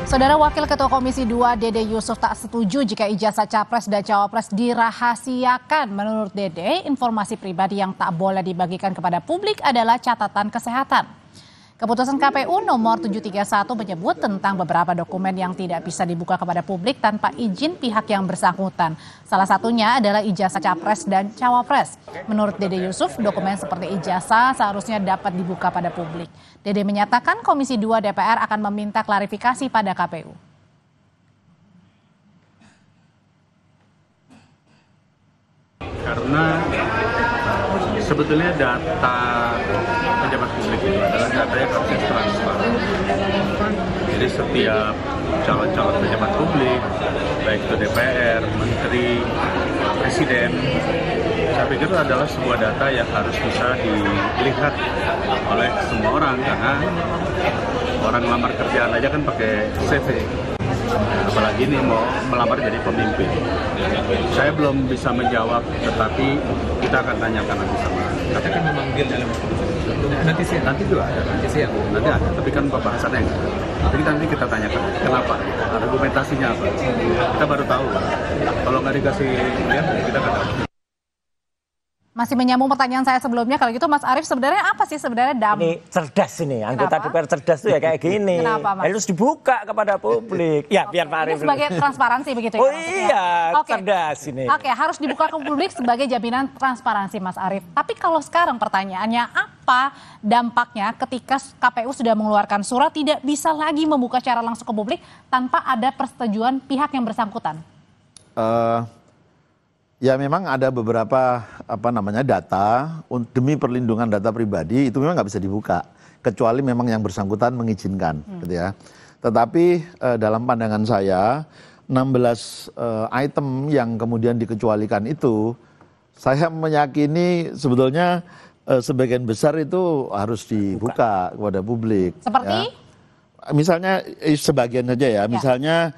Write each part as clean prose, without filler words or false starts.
Saudara Wakil Ketua Komisi 2 Dede Yusuf tak setuju jika ijazah Capres dan Cawapres dirahasiakan. Menurut Dede, informasi pribadi yang tak boleh dibagikan kepada publik adalah catatan kesehatan. Keputusan KPU nomor 731 menyebut tentang beberapa dokumen yang tidak bisa dibuka kepada publik tanpa izin pihak yang bersangkutan. Salah satunya adalah ijazah Capres dan Cawapres. Menurut Dede Yusuf, dokumen seperti ijazah seharusnya dapat dibuka pada publik. Dede menyatakan Komisi 2 DPR akan meminta klarifikasi pada KPU. Karena sebetulnya data pejabat publik itu adalah data yang harusnya transparan. Jadi setiap calon-calon pejabat publik, baik itu DPR, Menteri, Presiden, saya pikir itu adalah sebuah data yang harus bisa dilihat oleh semua orang, karena orang melamar kerjaan aja kan pakai CV. Apalagi ini mau melamar jadi pemimpin. Saya belum bisa menjawab, tetapi kita akan tanyakan nanti sama. Kita akan memanggil dalam nanti siang. Nanti juga ada. Nanti ada, tapi kan pembahasannya enggak. Jadi nanti kita tanyakan kenapa, argumentasinya apa. Kita baru tahu. Kalau nggak dikasih lihat, kita nggak tahu. Masih menyambung pertanyaan saya sebelumnya, kalau gitu Mas Arief sebenarnya apa sih sebenarnya Ini cerdas ini, anggota DPR cerdas tuh ya kayak gini. Kenapa, Mas? Harus dibuka kepada publik. Ya biar Pak Arief. Ini sebagai transparansi begitu ya? Oh iya, cerdas ini. Oke, harus dibuka ke publik sebagai jaminan transparansi Mas Arief. Tapi kalau sekarang pertanyaannya, apa dampaknya ketika KPU sudah mengeluarkan surat tidak bisa lagi membuka secara langsung ke publik tanpa ada persetujuan pihak yang bersangkutan? Ya memang ada beberapa data demi perlindungan data pribadi itu memang nggak bisa dibuka kecuali memang yang bersangkutan mengizinkan, gitu ya. Tetapi dalam pandangan saya 16 item yang kemudian dikecualikan itu, saya meyakini sebetulnya sebagian besar itu harus dibuka kepada publik. Seperti? Ya. Misalnya sebagian saja ya, misalnya.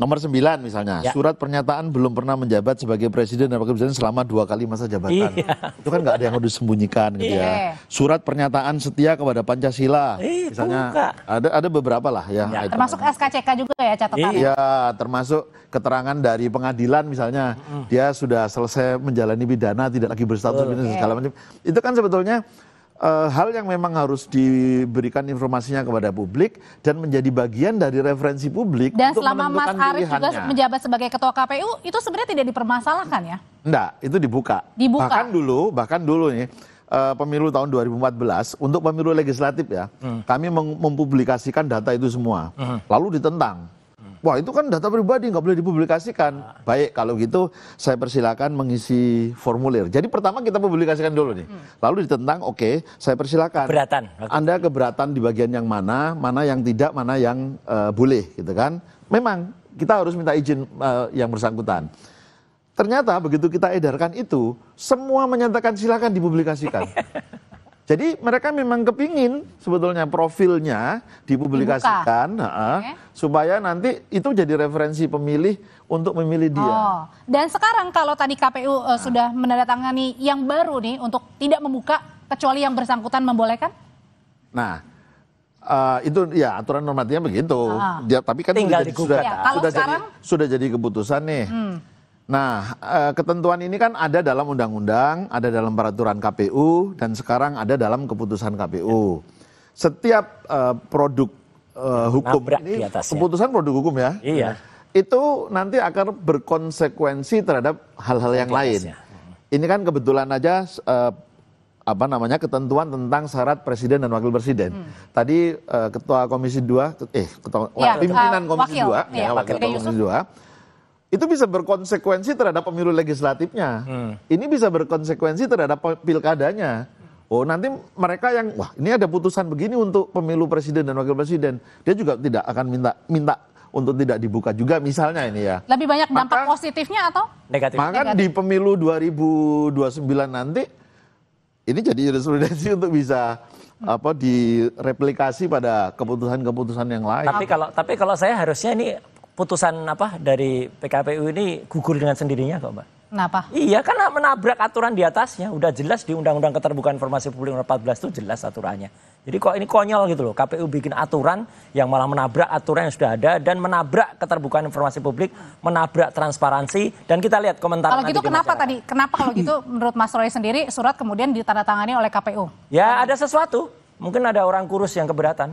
Nomor 9 misalnya, surat pernyataan belum pernah menjabat sebagai presiden dan wakil presiden selama 2 kali masa jabatan. Itu kan nggak ada yang harus disembunyikan gitu ya. Surat pernyataan setia kepada Pancasila, misalnya ada beberapa lah ya. Termasuk SKCK juga ya catatannya? Iya, termasuk keterangan dari pengadilan misalnya, dia sudah selesai menjalani pidana, tidak lagi berstatus segala macam. Itu kan sebetulnya hal yang memang harus diberikan informasinya kepada publik dan menjadi bagian dari referensi publik. Dan untuk selama Mas Arief juga pilihannya. menjabat sebagai ketua KPU, itu sebenarnya tidak dipermasalahkan ya? Enggak, itu dibuka. Bahkan dulu nih, pemilu tahun 2014, untuk pemilu legislatif ya, kami mempublikasikan data itu semua. Lalu ditentang. Wah itu kan data pribadi, nggak boleh dipublikasikan. Baik, kalau gitu saya persilakan mengisi formulir. Jadi pertama kita publikasikan dulu nih. Lalu ditentang, oke, saya persilakan. Keberatan. Anda keberatan di bagian yang mana yang tidak, mana yang boleh, gitu kan. Memang kita harus minta izin yang bersangkutan. Ternyata begitu kita edarkan itu, semua menyatakan silakan dipublikasikan. Jadi mereka memang kepingin sebetulnya profilnya dipublikasikan, supaya nanti itu jadi referensi pemilih untuk memilih dia. Dan sekarang kalau tadi KPU sudah menandatangani yang baru nih untuk tidak membuka kecuali yang bersangkutan membolehkan? Nah, itu ya aturan normatifnya begitu. Tapi kan sudah jadi keputusan nih. Nah, ketentuan ini kan ada dalam undang-undang, ada dalam peraturan KPU, dan sekarang ada dalam keputusan KPU. Setiap produk hukum ini, keputusan produk hukum ya, itu nanti akan berkonsekuensi terhadap hal-hal yang lain. Ini kan kebetulan aja ketentuan tentang syarat presiden dan wakil presiden. Tadi ketua Komisi 2, pimpinan Komisi 2, wakil ketua Komisi 2, itu bisa berkonsekuensi terhadap pemilu legislatifnya. Ini bisa berkonsekuensi terhadap pilkadanya. Oh nanti mereka yang, wah ini ada putusan begini untuk pemilu presiden dan wakil presiden. Dia juga tidak akan minta untuk tidak dibuka juga misalnya ini ya. Lebih banyak dampak positifnya atau negatif? Maka di pemilu 2029 nanti, ini jadi jurisprudensi untuk bisa direplikasi pada keputusan-keputusan yang lain. Tapi kalau saya harusnya ini putusan dari PKPU ini gugur dengan sendirinya kok, Mbak? Kenapa? Iya, karena menabrak aturan di atasnya. Udah jelas di Undang-Undang Keterbukaan Informasi Publik nomor 14 itu jelas aturannya. Jadi kok ini konyol gitu loh. KPU bikin aturan yang malah menabrak aturan yang sudah ada dan menabrak keterbukaan informasi publik, menabrak transparansi. Dan kita lihat komentar. Kalau gitu kenapa tadi? Kenapa kalau gitu menurut Mas Roy sendiri surat kemudian ditandatangani oleh KPU? Ya ada sesuatu. Mungkin ada orang kurus yang keberatan.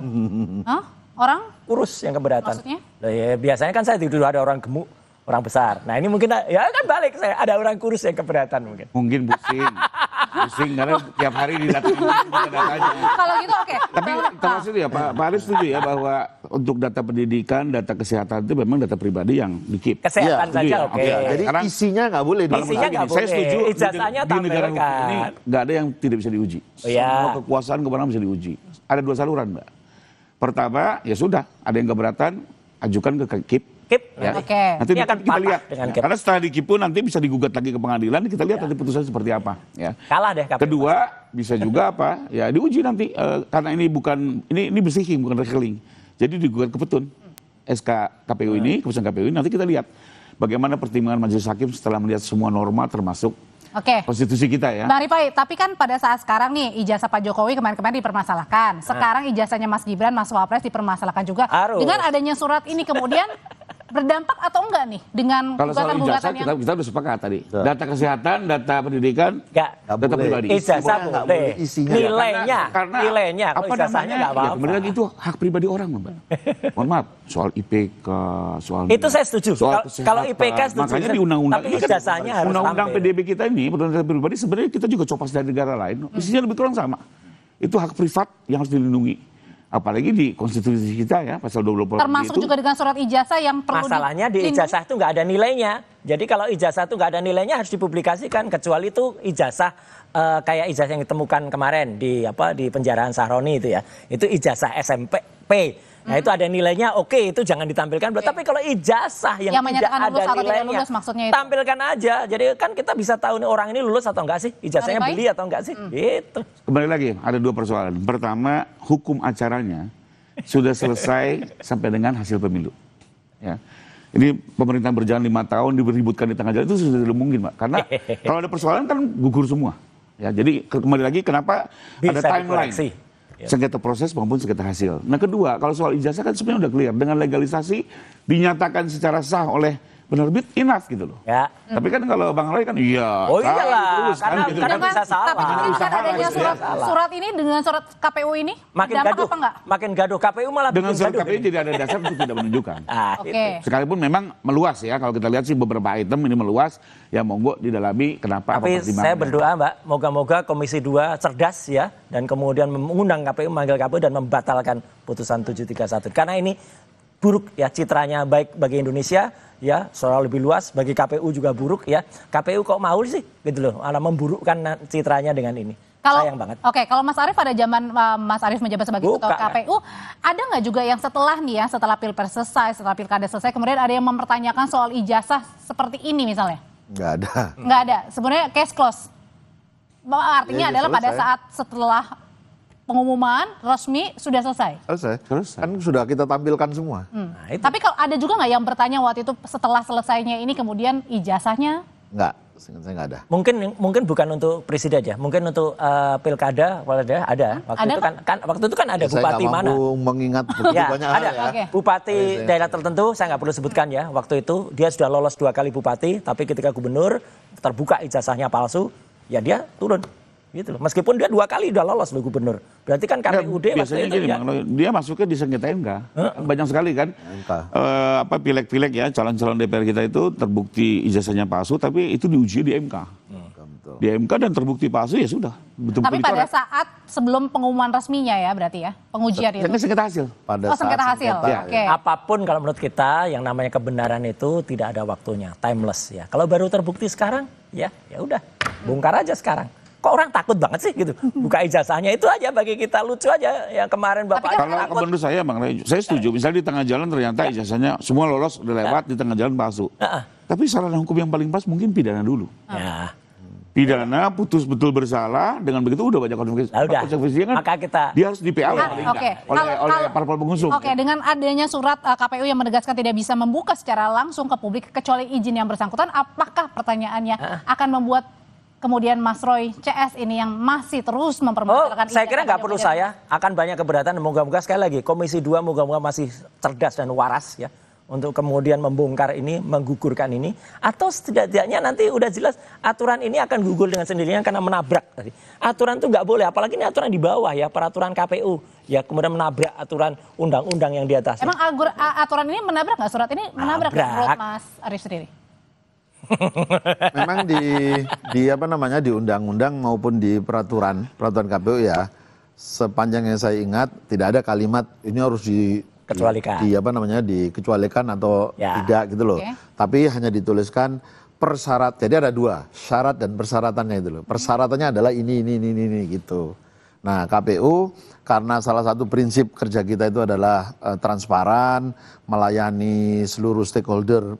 Hah? Orang? Kurus yang keberatan. Maksudnya? Nah, ya, biasanya kan saya tidur ada orang gemuk, orang besar. Nah ini mungkin ya kan balik saya ada orang kurus yang keberatan mungkin. Mungkin pusing karena tiap hari didatangin datanya. Kalau gitu oke. Tapi termasuk ya Pak Aris setuju ya bahwa untuk data pendidikan, data kesehatan itu memang data pribadi yang di-keep. Kesehatan saja ya, oke. Jadi Karena isinya nggak boleh. Isinya nggak saya boleh. setuju Ijazahnya di negara hukum tampilkan. ini nggak ada yang tidak bisa diuji. Oh, iya. Semua kekuasaan kewenangan bisa diuji. Ada dua saluran, Mbak. Pertama, ya sudah, ada yang keberatan, ajukan ke KIP. Keep. Ya. Oke. Nanti Ini akan kita patah lihat. dengan KIP. Karena setelah di KIP pun nanti bisa digugat lagi ke pengadilan, kita lihat nanti putusannya seperti apa. Ya. Kalah deh KPU. Kedua, bisa juga apa? Ya diuji nanti karena ini bukan ini bersihin bukan rekeling. Jadi digugat ke petun. SK KPU ini, keputusan KPU ini nanti kita lihat bagaimana pertimbangan majelis hakim setelah melihat semua norma termasuk Oke. konstitusi kita ya. Bang Rifai, tapi kan pada saat sekarang nih ijazah Pak Jokowi kemarin-kemarin dipermasalahkan. Sekarang ijazahnya Mas Gibran, Mas Wapres dipermasalahkan juga. Harus. Dengan adanya surat ini kemudian berdampak atau enggak nih dengan Kalau soal gugatan-gugatan ijazah yang kita sudah sepakat tadi. Data kesehatan, data pendidikan, Nggak data boleh. pribadi. Ijazah Nggak boleh. boleh isinya. Nilainya, Karena nilainya. Kalau ijazahnya nggak Ya, apa-apa. kembali lagi itu hak pribadi orang, Mbak. Mohon maaf, soal IPK, soal Itu saya setuju. soal Kalau kesehatan. IPK setuju. Makanya di undang-undang Tapi ini kan ijazahnya harus undang-undang tampil. PDB kita ini, peraturan pribadi sebenarnya kita juga copas dari negara lain. Isinya lebih kurang sama. Itu hak privat yang harus dilindungi. Apalagi di konstitusi kita ya, pasal 20 termasuk itu. juga dengan surat ijazah yang perlu Masalahnya di ijazah itu nggak ada nilainya. Jadi kalau ijazah itu nggak ada nilainya harus dipublikasikan. Kecuali itu ijazah kayak ijazah yang ditemukan kemarin di penjaraan Sahroni itu ya. Itu ijazah SMP. Nah itu ada nilainya, oke itu jangan ditampilkan. Tapi kalau ijazah yang tidak menyatakan ada lulus atau tidak nilainya, lulus maksudnya itu. tampilkan aja. Jadi kan kita bisa tahu nih orang ini lulus atau enggak sih, ijazahnya Baik. beli atau enggak sih, gitu. Kembali lagi, ada dua persoalan. Pertama, hukum acaranya sudah selesai sampai dengan hasil pemilu. Ya. Ini pemerintahan berjalan 5 tahun, diributkan di tengah jalan, itu sudah tidak mungkin, Pak. Karena kalau ada persoalan kan gugur semua. Ya, jadi kembali lagi kenapa Bisa ada timeline. dikoreksi. Sengketa proses maupun sengketa hasil. Nah kedua, kalau soal ijazah kan sebenarnya udah clear. Dengan legalisasi dinyatakan secara sah oleh penerbit, enough gitu loh. Ya. Tapi kan kalau Bang Roy kan iya. Oh sah, iyalah, terus kan, karena- gitu. karena bisa salah. Tapi dengan adanya surat ini dengan surat KPU ini Makin berdampak gaduh, apa enggak? makin gaduh. KPU malah Dengan bikin surat gaduh. KPU tidak ada dasar untuk tidak menunjukkan. Ah, Oke. itu. Sekalipun memang meluas ya, kalau kita lihat sih beberapa item ini meluas, ya monggo didalami kenapa Tapi apa pertimbangannya. saya berdoa Mbak, moga-moga Komisi 2 cerdas ya, dan kemudian mengundang KPU, memanggil KPU dan membatalkan putusan 731. Karena ini buruk ya, citranya baik bagi Indonesia ya, secara lebih luas, bagi KPU juga buruk ya. KPU kok mau sih gitu loh, malah memburukkan citranya dengan ini. Sayang banget. Oke, kalau Mas Arief pada zaman Mas Arief menjabat sebagai ketua Bukan. KPU, ada nggak juga yang setelah nih ya, setelah Pilpres selesai, setelah Pilkada selesai, kemudian ada yang mempertanyakan soal ijazah seperti ini misalnya? Nggak ada. Nggak ada. Sebenarnya case close. Artinya Ya, adalah pada selesai. saat setelah pengumuman resmi sudah selesai. Selesai. Kan sudah kita tampilkan semua. Nah, itu. Tapi kalau ada juga nggak yang bertanya waktu itu setelah selesainya ini kemudian ijazahnya? Nggak. Seingat saya nggak ada. Mungkin bukan untuk presiden ya, mungkin untuk pilkada ada. Waktu itu kan ada Ya, saya bupati nggak mana? mampu mengingat begitu Ya, banyak ada. hal ya. Oke. Bupati daerah tertentu, saya nggak perlu sebutkan ya. Waktu itu dia sudah lolos 2 kali bupati, tapi ketika gubernur terbuka ijazahnya palsu, ya dia turun. Gitu loh. Meskipun dia 2 kali udah lolos loh gubernur. Berarti kan KPUD waktu biasanya itu gini, ya. Bang Roy, dia masuknya di sengketa MK. Banyak sekali kan. MK. Pileg-pileg ya, calon-calon DPR kita itu terbukti ijazahnya palsu, tapi itu diuji di MK. Betul. Di MK dan terbukti palsu ya sudah. Betul-betul Tapi pada dicoret. saat sebelum pengumuman resminya ya berarti ya, pengujian itu. Sengketa sengketa hasil. Pada Oh, sengketa saat hasil. sengketa, Oke. Apapun kalau menurut kita yang namanya kebenaran itu tidak ada waktunya, timeless ya. Kalau baru terbukti sekarang, ya udah, bongkar aja sekarang. Kok orang takut banget sih gitu? Buka ijazahnya itu aja bagi kita lucu aja. Yang kemarin Bapak kan Kalau takut. menurut saya, Bang Roy, saya setuju. Misalnya di tengah jalan ternyata ijazahnya semua lolos, udah lewat, di tengah jalan palsu. Heeh. Tapi saran hukum yang paling pas mungkin pidana dulu. Ya. pidana, putus betul bersalah, dengan begitu udah banyak konsekuensinya kan. Maka dia harus di PA oleh parpol pengusung. Oke, dengan adanya surat KPU yang menegaskan tidak bisa membuka secara langsung ke publik kecuali izin yang bersangkutan, apakah pertanyaannya akan membuat kemudian Mas Roy CS ini yang masih terus mempermasalahkan? Saya kira nggak perlu akan banyak keberatan. Moga-moga sekali lagi Komisi 2 moga-moga masih cerdas dan waras ya untuk kemudian membongkar ini, menggugurkan ini, atau setidaknya nanti udah jelas aturan ini akan gugur dengan sendirinya karena menabrak tadi. Aturan itu nggak boleh, apalagi ini aturan di bawah ya, peraturan KPU ya, kemudian menabrak aturan undang-undang yang di atas. Emang aturan ini menabrak nggak? Surat ini menabrak menurut Mas Arief sendiri? Memang di undang-undang maupun di peraturan KPU ya, sepanjang yang saya ingat tidak ada kalimat ini harus kecualikan. Dikecualikan atau tidak gitu loh. Tapi hanya dituliskan persyarat. Jadi ada dua, syarat dan persyaratannya itu loh. Persyaratannya adalah ini gitu. Nah, KPU karena salah satu prinsip kerja kita itu adalah transparan, melayani seluruh stakeholder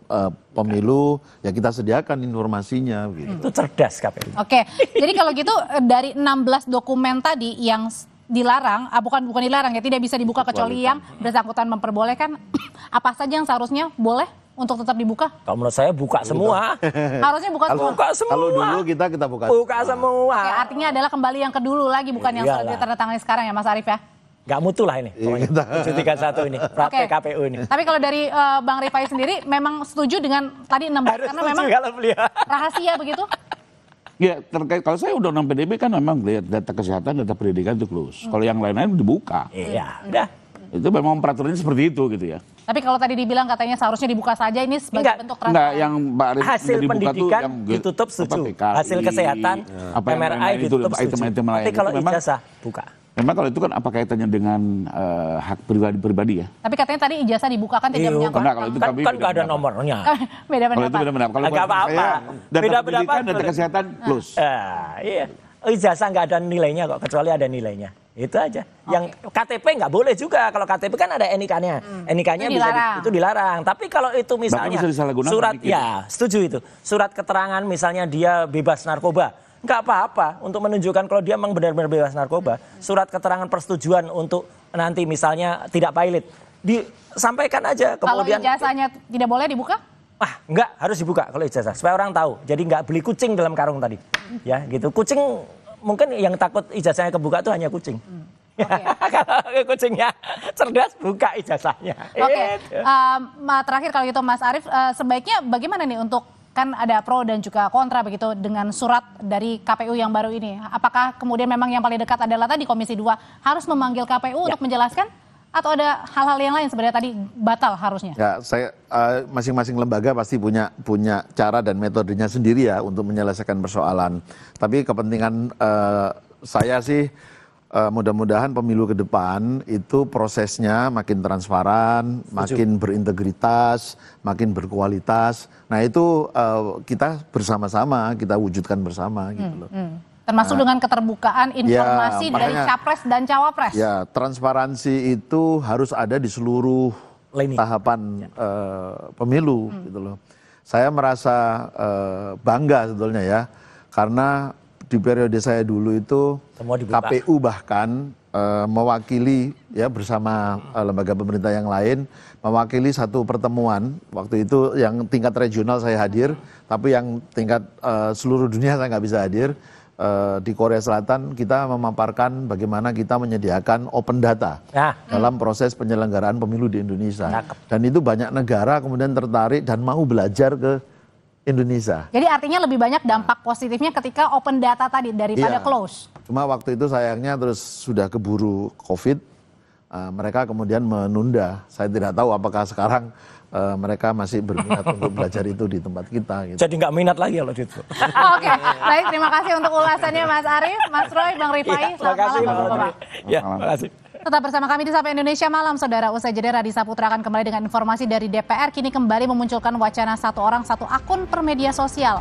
pemilu, ya kita sediakan informasinya gitu. Itu cerdas KPU. Oke. Jadi kalau gitu dari 16 dokumen tadi yang dilarang, bukan dilarang ya, tidak bisa dibuka kecuali yang bersangkutan memperbolehkan, apa saja yang seharusnya boleh untuk tetap dibuka? Kalau menurut saya buka semua. Harusnya buka semua. Kalau dulu kita buka. Buka semua. Oke, artinya adalah kembali yang kedulu lagi, bukan yang sudah ditandatangani sekarang ya Mas Arief ya? Nggak mutu lah ini, 731 ini, praktek KPU ini. Tapi kalau dari Bang Rifai sendiri memang setuju dengan tadi 16 karena memang rahasia begitu? Ya terkait, kalau saya undang-undang PDB kan memang lihat data kesehatan, data pendidikan itu close. Kalau yang lain-lain dibuka. Iya, udah. Itu memang peraturannya seperti itu gitu ya. Tapi kalau tadi dibilang katanya seharusnya dibuka saja, ini sebagai bentuk transparansi. Enggak, yang Mbak Arief hasil pendidikan yang ditutup setuju. Hasil kesehatan, MRI ditutup setuju. Tapi kalau ijazah buka. Memang kalau itu kan apa kaitannya dengan hak pribadi ya? Tapi katanya tadi ijazah dibuka kan tidak menyangkut. Kalau itu kan nggak ada nomornya. Beda pendapat. Kalau itu beda pendapat. Kalau nggak apa-apa. Beda pendapat, data kesehatan plus. Iya. Ijazah nggak ada nilainya kok, kecuali ada nilainya. Itu aja. Yang KTP nggak boleh juga. Kalau KTP kan ada NIK-nya. NIK-nya itu dilarang. Tapi kalau itu misalnya surat, ya setuju itu. Surat keterangan misalnya dia bebas narkoba. Nggak apa-apa untuk menunjukkan kalau dia memang benar-benar bebas narkoba. Surat keterangan persetujuan untuk nanti misalnya tidak pilot. Disampaikan aja. Kemudian, kalau ijazahnya tidak boleh dibuka? Enggak, harus dibuka kalau ijazah. Supaya orang tahu. Jadi nggak beli kucing dalam karung tadi. Ya gitu. Kucing mungkin yang takut ijazahnya kebuka itu hanya kucing. Kalau kucingnya cerdas, buka ijazahnya. Oke. Terakhir kalau gitu Mas Arief, sebaiknya bagaimana nih untuk, kan ada pro dan juga kontra begitu dengan surat dari KPU yang baru ini. Apakah kemudian memang yang paling dekat adalah tadi Komisi 2 harus memanggil KPU untuk menjelaskan? Atau ada hal-hal yang lain sebenarnya tadi batal harusnya? Ya, saya masing-masing lembaga pasti punya cara dan metodenya sendiri ya untuk menyelesaikan persoalan. Tapi kepentingan saya sih mudah-mudahan pemilu ke depan itu prosesnya makin transparan, makin berintegritas, makin berkualitas. Nah itu kita bersama-sama, kita wujudkan bersama gitu loh. Termasuk dengan keterbukaan informasi dari capres dan cawapres. Ya, transparansi itu harus ada di seluruh tahapan pemilu gitu loh. Saya merasa bangga sebetulnya ya, karena di periode saya dulu itu KPU bahkan mewakili ya bersama lembaga pemerintah yang lain mewakili satu pertemuan waktu itu yang tingkat regional saya hadir, tapi yang tingkat seluruh dunia saya nggak bisa hadir. Di Korea Selatan kita memaparkan bagaimana kita menyediakan open data dalam proses penyelenggaraan pemilu di Indonesia. Dan itu banyak negara kemudian tertarik dan mau belajar ke Indonesia. Jadi artinya lebih banyak dampak positifnya ketika open data tadi daripada close. Cuma waktu itu sayangnya terus sudah keburu COVID, mereka kemudian menunda. Saya tidak tahu apakah sekarang mereka masih berminat untuk belajar itu di tempat kita. Gitu. Jadi nggak minat lagi kalau gitu. Oke, baik, terima kasih untuk ulasannya Mas Arief, Mas Roy, Bang Rifai. Selamat malam Bapak-Bapak. Ya, terima kasih. Tetap bersama kami di Sapa Indonesia Malam, Saudara. Usai jeda, Raditya Putra akan kembali dengan informasi dari DPR. Kini kembali memunculkan wacana satu orang satu akun per media sosial.